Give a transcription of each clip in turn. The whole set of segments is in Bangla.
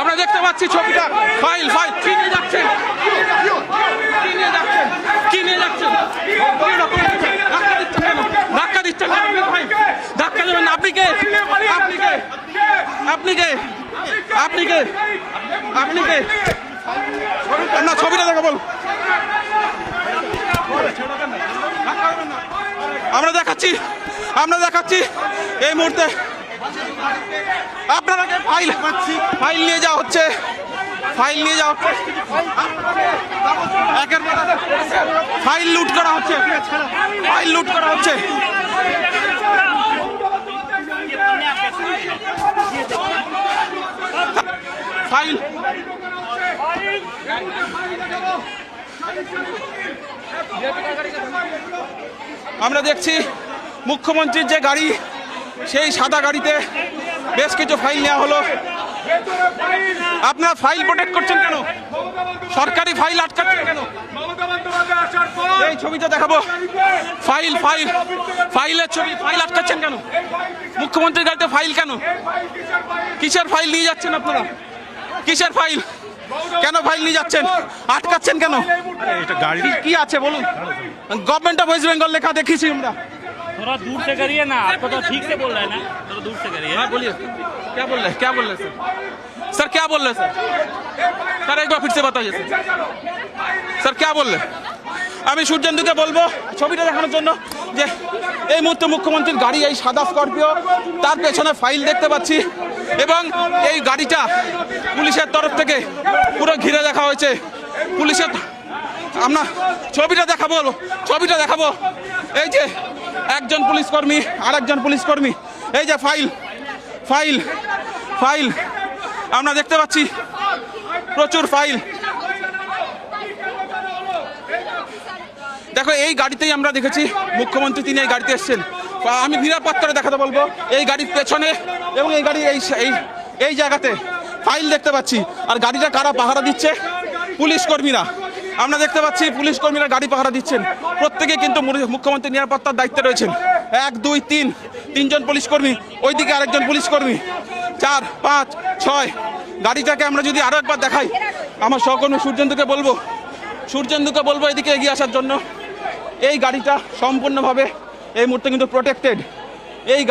আমরা দেখতে পাচ্ছি ছবিটা। ফাইল ফাইল কি নিয়ে যাচ্ছেন, কি নিয়ে যাচ্ছেন, কি নিয়ে যাচ্ছেন? ধাক্কা দিচ্ছেন কেন? ভাই ধাক্কা দেবেন না। আপনি কে? আপনি কে? আপনি কে? আপনি কে? আপনি কে? না ছবিটা দেখা বল। আমরা দেখাচ্ছি, আমরা দেখাচ্ছি এই মুহূর্তে আপনারা ফাইল ফাইল নিয়ে যাওয়া হচ্ছে, ফাইল নিয়ে যাওয়া হচ্ছে, একের পর এক ফাইল লুট করা হচ্ছে, ফাইল লুট করা হচ্ছে। ফাইল আমরা দেখছি মুখ্যমন্ত্রীর যে গাড়ি, সেই সাদা গাড়িতে বেশ কিছু ফাইল নেওয়া হলো। আপনারা ফাইল প্রোটেক্ট করছেন কেন? সরকারি ফাইল আটকাচ্ছেন কেন? এই ছবিটা দেখাবো। ফাইল ফাইল ফাইলের ছবি, ফাইল আটকাচ্ছেন কেন? মুখ্যমন্ত্রীর গাড়িতে ফাইল কেন? কিসের ফাইল নিয়ে যাচ্ছেন আপনারা? কিসের ফাইল? কেন ফাইল নিয়ে যাচ্ছেন? আটকাচ্ছেন কেন? এটা গাড়ি কি আছে বলুন? गवर्नमेंट ऑफ वेस्ट बंगाल लिखा देखी थी हमरा। थोड़ा दूर से करिए ना, आपको तो ठीक से बोल रहे हैं ना, थोड़ा दूर से करिए। हाँ बोलिए, क्या बोल रहे हैं? क्या बोल रहे हैं सर? सर क्या बोल रहे हैं सर? सर एक बार फिर से बताइए सर, सर क्या बोल रहे हैं? আমি সূর্যেন্দুকে বলবো ছবিটা দেখানোর জন্য যে এই মুহূর্তে মুখ্যমন্ত্রীর গাড়ি, এই সাদা স্করপিও, তার পেছনে ফাইল দেখতে পাচ্ছি এবং এই গাড়িটা পুলিশের তরফ থেকে পুরো ঘিরে দেখা হয়েছে। পুলিশের আমরা ছবিটা দেখাবো, ছবিটা দেখাবো। এই যে একজন পুলিশ কর্মী, আর একজন পুলিশ কর্মী, এই যে ফাইল ফাইল ফাইল আমরা দেখতে পাচ্ছি, প্রচুর ফাইল। দেখো এই গাড়িতেই আমরা দেখেছি মুখ্যমন্ত্রী, তিনি এই গাড়িতে এসেছেন। আমি নিরাপত্তাটা দেখাতে বলবো। এই গাড়ির পেছনে এবং এই গাড়ির এই জায়গাতে ফাইল দেখতে পাচ্ছি। আর গাড়িটা কারা পাহারা দিচ্ছে? পুলিশ কর্মীরা। আমরা দেখতে পাচ্ছি পুলিশ কর্মীরা গাড়ি পাহারা দিচ্ছেন। প্রত্যেকে কিন্তু মুখ্যমন্ত্রীর নিরাপত্তার দায়িত্বে রয়েছেন। 1 2 3 তিনজন পুলিশ কর্মী, ওইদিকে আরেকজন পুলিশ কর্মী, 4 5 6। গাড়িটাকে আমরা যদি আরো একবার দেখাই, আমার সহকর্মী সূর্যেন্দুকে বলবো এদিকে এগিয়ে আসার জন্য। এই গাড়িটা সম্পূর্ণভাবে এই মুহূর্তে কিন্তু প্রোটেক্টেড। এই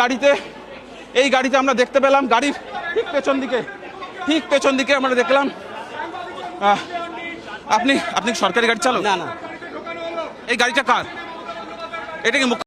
গাড়িতে আমরা দেখতে পেলাম, গাড়ির ঠিক পেছন দিকে আমরা দেখলাম। আপনি সরকারি গাড়ি চালক? না না, এই গাড়িটা কার? এটা কি